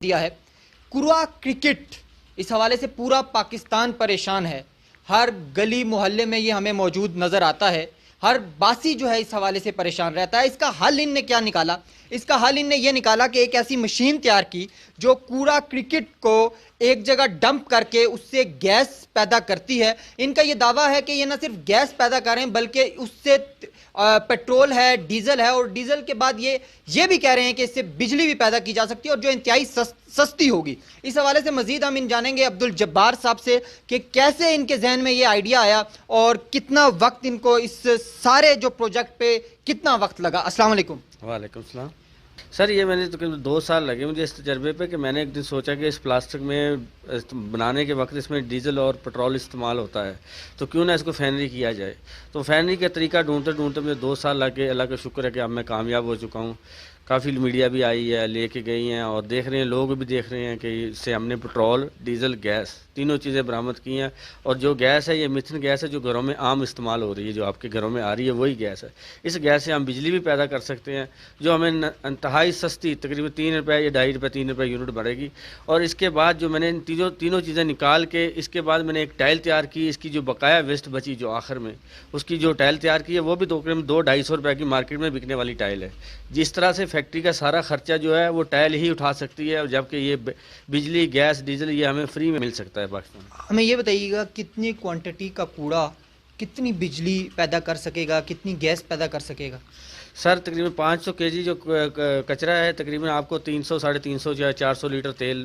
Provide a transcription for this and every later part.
دیا ہے کروا کرکٹ، اس حوالے سے پورا پاکستان پریشان ہے. ہر گلی محلے میں یہ ہمیں موجود نظر آتا ہے. ہر باسی جو ہے اس حوالے سے پریشان رہتا ہے. اس کا حل ان نے کیا نکالا؟ اس کا حل ان نے یہ نکالا کہ ایک ایسی مشین تیار کی جو کوڑا کرکٹ کو ایک جگہ ڈمپ کر کے اس سے گیس پیدا کرتی ہے. ان کا یہ دعویٰ ہے کہ یہ نہ صرف گیس پیدا کریں بلکہ اس سے پیٹرول ہے، ڈیزل ہے، اور ڈیزل کے بعد یہ بھی کہہ رہے ہیں کہ اس سے بجلی بھی پیدا کی جا سکتی ہے اور جو انتہائی سستی ہوگی. اس حوالے سے مزید ہم جانیں گے عبدالجبار صاحب سے کہ کیسے ان کے ذہن میں یہ آئیڈیا آیا اور کتنا وقت ان کو اس سارے جو پروجیکٹ پہ کتنا وقت لگا. السلام علیکم. وعلیکم السلام. سر یہ میں نے تقریباً 2 سال لگے مجھے اس تجربے پہ کہ میں نے ایک دن سوچا کہ اس پلاسٹک میں بنانے کے وقت اس میں ڈیزل اور پٹرول استعمال ہوتا ہے تو کیوں نہ اس کو فینری کیا جائے. تو فینری کا طریقہ ڈھونڈتے ڈھونڈتے مجھے 2 سال لگے. اللہ کا شکر ہے کہ اب میں کامیاب ہو چکا ہوں. کافی میڈیا بھی آئی ہے، لے کے گئی ہیں اور دیکھ رہے ہیں، لوگ بھی دیکھ رہے ہیں کہ اس سے ہم نے پٹرول، ڈیزل، گیس تینوں چیزیں برآمد کی ہیں. اور جو گیس ہے یہ میتھن گیس ہے جو گھروں میں عام استعمال ہو رہی ہے، جو آپ کے گھروں میں آ رہی ہے وہی گیس ہے. اس گیس سے ہم بجلی بھی پیدا کر سکتے ہیں جو ہمیں انتہائی سستی تقریباً 3 روپے یا 2.5 روپے 3 روپے یونٹ بڑھے گی. اور اس کے بعد جو میں نے تینوں چیزیں نکال کے اس کے بعد میں نے ایک ٹائل تیار کی. اس کی جو بقایا ویسٹ بچی جو آخر میں اس کی جو ٹائل تیار کی ہے وہ بھی تقریباً 200-250 روپے کی مارکیٹ میں بکنے والی ٹائل ہے. جس طرح سے فیکٹری کا سارا خرچہ جو ہے وہ ٹائل ہی اٹھا سکتی ہے، جبکہ یہ بجلی، گیس، ڈیزل یہ ہمیں فری میں مل سکتا ہے پاکستان. ہمیں یہ بتائیے گا کتنی کوانٹٹی کا کوڑا کتنی بجلی پیدا کر سکے گا، کتنی گیس پیدا کر سکے گا؟ سر تقریباً 500 kg جو کچرا ہے تقریباً آپ کو 300-350 یا 400 لیٹر تیل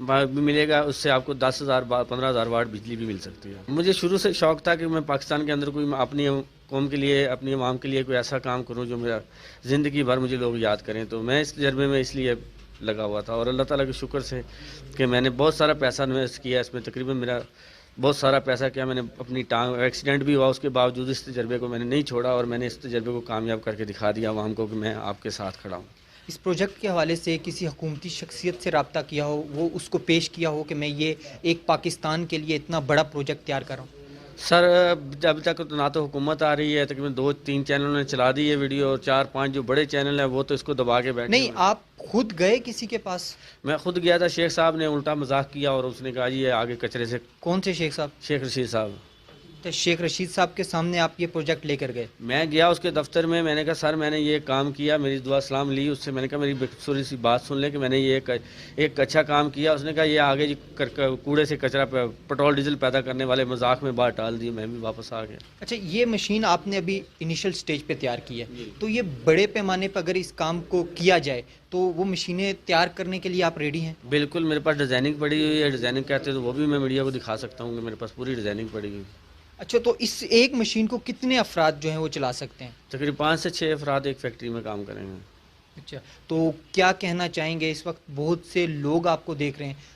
بھی ملے گا. اس سے آپ کو 10,000 15,000 واٹ بجلی بھی مل سکتی ہے. مجھے شروع سے شوق تھا کہ میں پاکستان کے اندر کوئی اپنی قوم کے لیے، اپنی عوام کے لیے کوئی ایسا کام کروں جو میرا زندگی بھر مجھے لوگ یاد کریں. تو میں اس تجربے میں اس لیے لگا ہوا تھا اور اللہ تعالیٰ کے شکر سے کہ میں نے بہت سارا پیسہ انویسٹ کیا اس میں. تقریباً میرا بہت سارا پیسہ کیا، میں نے اپنی ٹانگ ایکسیڈنٹ بھی ہوا اس کے باوجود اس تجربے کو میں نے نہیں چھوڑا اور میں نے اس تجربے کو کامیاب کر کے دکھا دیا عوام کو کہ میں آپ کے ساتھ کھڑا ہوں. اس پروجیکٹ کے حوالے سے کسی حکومتی شخصیت سے رابطہ کیا ہو، وہ اس کو پیش کیا ہو کہ میں یہ ایک پاکستان کے لیے اتنا بڑا پروجیکٹ تیار کر رہا ہوں؟ سر ابھی تک نہ تو حکومت آ رہی ہے، تقریباً 2-3 چینلوں نے چلا دی یہ ویڈیو اور 4-5 جو بڑے چینل ہیں وہ تو اس کو دبا کے بیٹھے. نہیں، آپ خود گئے کسی کے پاس؟ میں خود گیا تھا. شیخ صاحب نے الٹا مذاق کیا اور اس نے کہا یہ آگے کچرے سے. کون سے شیخ صاحب؟ شیخ رشید صاحب. تو شیخ رشید صاحب کے سامنے آپ یہ پروجیکٹ لے کر گئے؟ میں گیا اس کے دفتر میں نے کہا سر میں نے یہ کام کیا، میری دعا سلام لی اس سے. میں نے کہا میری تھوڑی سی بات سن لیں کہ میں نے یہ ایک اچھا کام کیا. اس نے کہا یہ آگے کوڑے سے کچرا پٹرول ڈیزل پیدا کرنے والے مذاق میں بات ٹال دی. میں بھی واپس آ گیا. اچھا، یہ مشین آپ نے ابھی انیشل سٹیج پہ تیار کی ہے، تو یہ بڑے پیمانے پر اگر اس کام کو کیا جائے تو وہ مشینیں تیار کرنے کے لیے آپ ریڈی ہیں؟ بالکل، میرے پاس ڈیزائننگ پڑی ہوئی ہے. ڈیزائننگ کہتے ہیں تو وہ بھی میں میڈیا کو دکھا سکتا ہوں کہ میرے پاس پوری ڈیزائننگ پڑی ہوئی ہے. اچھا، تو اس ایک مشین کو کتنے افراد جو ہیں وہ چلا سکتے ہیں؟ تقریباً 5 سے 6 افراد ایک فیکٹری میں کام کریں گے. اچھا، تو کیا کہنا چاہیں گے؟ اس وقت بہت سے لوگ آپ کو دیکھ رہے ہیں،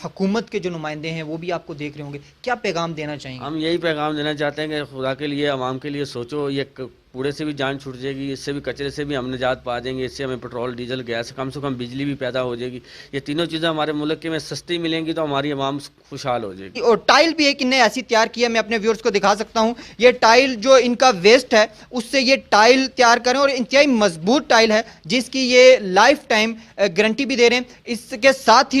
حکومت کے جو نمائندے ہیں وہ بھی آپ کو دیکھ رہے ہوں گے، کیا پیغام دینا چاہیں گے؟ ہم یہی پیغام دینا چاہتے ہیں کہ خدا کے لیے، عوام کے لیے سوچو. یہ کوڑے سے بھی جان چھوٹ جائے گی، اس سے بھی کچرے سے بھی ہم نجات پا دیں گے. اس سے ہمیں پٹرول، ڈیزل، گیس، کم سے کم بجلی بھی پیدا ہو جائے گی. یہ تینوں چیزیں ہمارے ملک کے میں سستی ملیں گی تو ہماری عوام خوشحال ہو جائے گی. اور ٹائل بھی ایک انہیں ایسی تیار کی ہے، میں اپنے ویورز کو دکھا سکتا ہوں. یہ ٹائل جو ان کا ویسٹ ہے اس سے یہ ٹائل تیار کریں اور انتہائی مضبوط ٹائل ہے جس کی یہ لائف ٹائم گارنٹی بھی دے رہے ہیں. اس کے ساتھ ہی